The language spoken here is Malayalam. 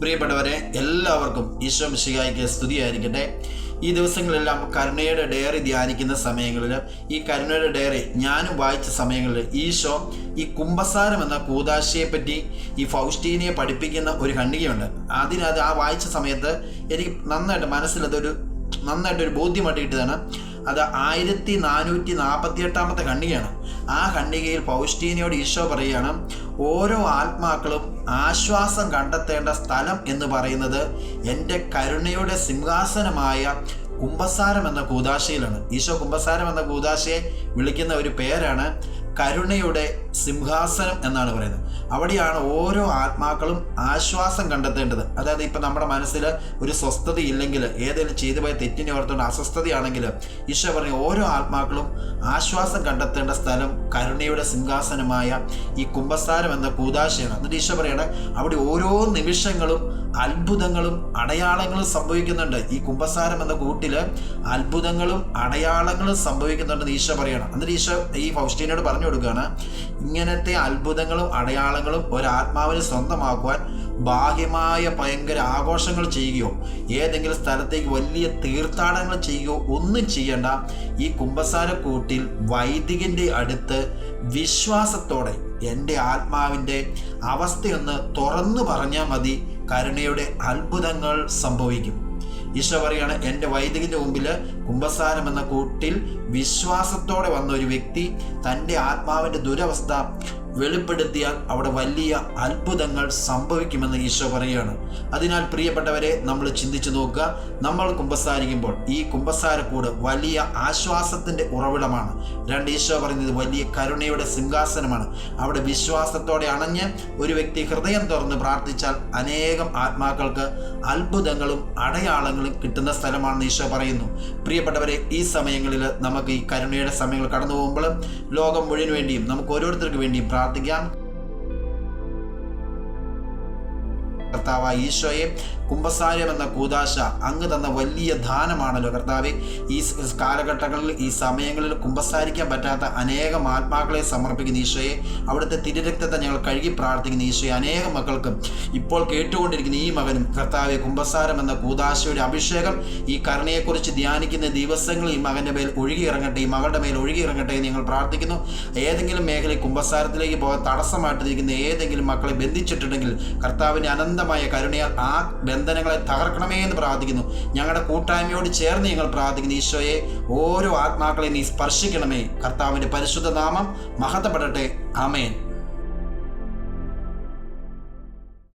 പ്രിയപ്പെട്ടവരെ, എല്ലാവർക്കും ഈശോ മിശിഹായ്ക്ക് സ്തുതിയായിരിക്കട്ടെ. ഈ ദിവസങ്ങളെല്ലാം കരുണയുടെ ഡയറി ധ്യാനിക്കുന്ന സമയങ്ങളിൽ, ഈ കരുണയുടെ ഡയറി ഞാനും വായിച്ച സമയങ്ങളിൽ ഈശോ ഈ കുമ്പസാരം എന്ന കൂദാശയെപ്പറ്റി ഈ ഫൗസ്റ്റീനയെ പഠിപ്പിക്കുന്ന ഒരു ഖണ്ഡികയുണ്ട്. അതിനകത്ത് ആ വായിച്ച സമയത്ത് എനിക്ക് നന്നായിട്ടൊരു ബോധ്യമായിട്ട് കിട്ടിയതാണ്. അത് 1448 ഖണ്ഡികയാണ്. ആ ഖണ്ഡികയിൽ ഫൗസ്റ്റീനയോട് ഈശോ പറയുകയാണ്, ഓരോ ആത്മാക്കളും ആശ്വാസം കണ്ടെത്തേണ്ട സ്ഥലം എന്ന് പറയുന്നത് എൻ്റെ കരുണയുടെ സിംഹാസനമായ കുമ്പസാരം എന്ന കൂദാശയിലാണ്. ഈശോ കുമ്പസാരം എന്ന കൂദാശയെ വിളിക്കുന്ന ഒരു പേരാണ് കരുണയുടെ സിംഹാസനം എന്നാണ് പറയുന്നത്. അവിടെയാണ് ഓരോ ആത്മാക്കളും ആശ്വാസം കണ്ടെത്തേണ്ടത്. അതായത് ഇപ്പം നമ്മുടെ മനസ്സിൽ ഒരു സ്വസ്ഥത ഇല്ലെങ്കിൽ, ഏതെങ്കിലും ചെയ്തു പോയ തെറ്റിനെ ഓർത്തുകൊണ്ട് അസ്വസ്ഥതയാണെങ്കിൽ, ഈശോ പറഞ്ഞു ഓരോ ആത്മാക്കളും ആശ്വാസം കണ്ടെത്തേണ്ട സ്ഥലം കരുണയുടെ സിംഹാസനമായ ഈ കുമ്പസാരം എന്ന കൂദാശയാണ്. എന്നിട്ട് ഈശോ പറയണ അവിടെ ഓരോ നിമിഷങ്ങളും അത്ഭുതങ്ങളും അടയാളങ്ങളും സംഭവിക്കുന്നുണ്ട്. ഈ കുമ്പസാരം എന്ന കൂട്ടിൽ അത്ഭുതങ്ങളും അടയാളങ്ങളും സംഭവിക്കുന്നുണ്ടെന്ന് ഈശോ പറയണം. എന്നിട്ട് ഈശോ ഈ ഫൗസ്റ്റീനോട് പറഞ്ഞു കൊടുക്കുകയാണ്, ഇങ്ങനത്തെ അത്ഭുതങ്ങളും അടയാളങ്ങളും ഒരാത്മാവിന് സ്വന്തമാക്കുവാൻ ബാഹ്യമായ ഭയങ്കര ആഘോഷങ്ങൾ ചെയ്യുകയോ ഏതെങ്കിലും സ്ഥലത്തേക്ക് വലിയ തീർത്ഥാടനങ്ങൾ ചെയ്യുകയോ ഒന്നും ചെയ്യേണ്ട. ഈ കുമ്പസാരക്കൂട്ടിൽ വൈദികൻ്റെ അടുത്ത് വിശ്വാസത്തോടെ എൻ്റെ ആത്മാവിൻ്റെ അവസ്ഥയൊന്ന് തുറന്നു പറഞ്ഞാൽ മതി, കരുണയുടെ അത്ഭുതങ്ങൾ സംഭവിക്കും. ഈശോ പറയാണ്, എൻ്റെ വൈദികൻ്റെ മുമ്പിൽ കുമ്പസാരം എന്ന കൂട്ടിൽ വിശ്വാസത്തോടെ വന്ന ഒരു വ്യക്തി തൻ്റെ ആത്മാവിൻ്റെ ദുരവസ്ഥ വെളിപ്പെടുത്തിയാൽ അവിടെ വലിയ അത്ഭുതങ്ങൾ സംഭവിക്കുമെന്ന് ഈശോ പറയുകയാണ്. അതിനാൽ പ്രിയപ്പെട്ടവരെ, നമ്മൾ ചിന്തിച്ചു നോക്കുക. നമ്മൾ കുമ്പസാരിക്കുമ്പോൾ ഈ കുമ്പസാരക്കൂട് വലിയ ആശ്വാസത്തിൻ്റെ ഉറവിടമാണ്. ഈശോ പറയുന്നത് വലിയ കരുണയുടെ സിംഹാസനമാണ്. അവിടെ വിശ്വാസത്തോടെ അണഞ്ഞ് ഒരു വ്യക്തി ഹൃദയം തുറന്ന് പ്രാർത്ഥിച്ചാൽ അനേകം ആത്മാക്കൾക്ക് അത്ഭുതങ്ങളും അടയാളങ്ങളും കിട്ടുന്ന സ്ഥലമാണെന്ന് ഈശോ പറയുന്നു. പ്രിയപ്പെട്ടവരെ, ഈ സമയങ്ങളിൽ നമുക്ക് ഈ കരുണയുടെ സമയങ്ങൾ കടന്നു പോകുമ്പോൾ ലോകം മുഴുവൻ വേണ്ടിയും നമുക്ക് ഓരോരുത്തർക്ക് വേണ്ടിയും പ്രാർത്ഥിക്കാം. കർത്താവായ ഈശോയെ, കുമ്പസാരം എന്ന കൂദാശ അങ്ങ് തന്ന വലിയ ദാനമാണല്ലോ കർത്താവെ. ഈ കാലഘട്ടങ്ങളിൽ, ഈ സമയങ്ങളിൽ കുമ്പസാരിക്കാൻ പറ്റാത്ത അനേകം ആത്മാക്കളെ സമർപ്പിക്കുന്ന ഈശോയെ, അവിടുത്തെ തിരുരക്തത്തെ ഞങ്ങൾ കഴുകി പ്രാർത്ഥിക്കുന്ന ഈശോയെ, അനേകം മക്കൾക്കും ഇപ്പോൾ കേട്ടുകൊണ്ടിരിക്കുന്ന ഈ മകനും കർത്താവെ, കുമ്പസാരം എന്ന കൂദാശയുടെ അഭിഷേകം ഈ കരുണയെക്കുറിച്ച് ധ്യാനിക്കുന്ന ദിവസങ്ങളിൽ ഈ മകൻ്റെ മേൽ ഒഴുകിയിറങ്ങട്ടെ, ഈ മകളുടെ മേൽ ഒഴുകിയിറങ്ങട്ടെ എന്ന് ഞങ്ങൾ പ്രാർത്ഥിക്കുന്നു. ഏതെങ്കിലും മേഖലയിൽ കുമ്പസാരത്തിലേക്ക് പോകാൻ തടസ്സമായിട്ടിരിക്കുന്ന ഏതെങ്കിലും മക്കളെ ബന്ധിച്ചിട്ടുണ്ടെങ്കിൽ കർത്താവിൻ്റെ അനന്തമായ കരുണയാൽ ആ ബന്ധനങ്ങളെ തകർക്കണമേ എന്ന് പ്രാർത്ഥിക്കുന്നു. ഞങ്ങളുടെ കൂട്ടായ്മയോട് ചേർന്ന് ഞങ്ങൾ പ്രാർത്ഥിക്കുന്നു. ഈശോയെ, ഓരോ ആത്മാക്കളെയും നീ സ്പർശിക്കണമേ. കർത്താവിൻ്റെ പരിശുദ്ധ നാമം മഹത്വപ്പെടട്ടെ. ആമേൻ.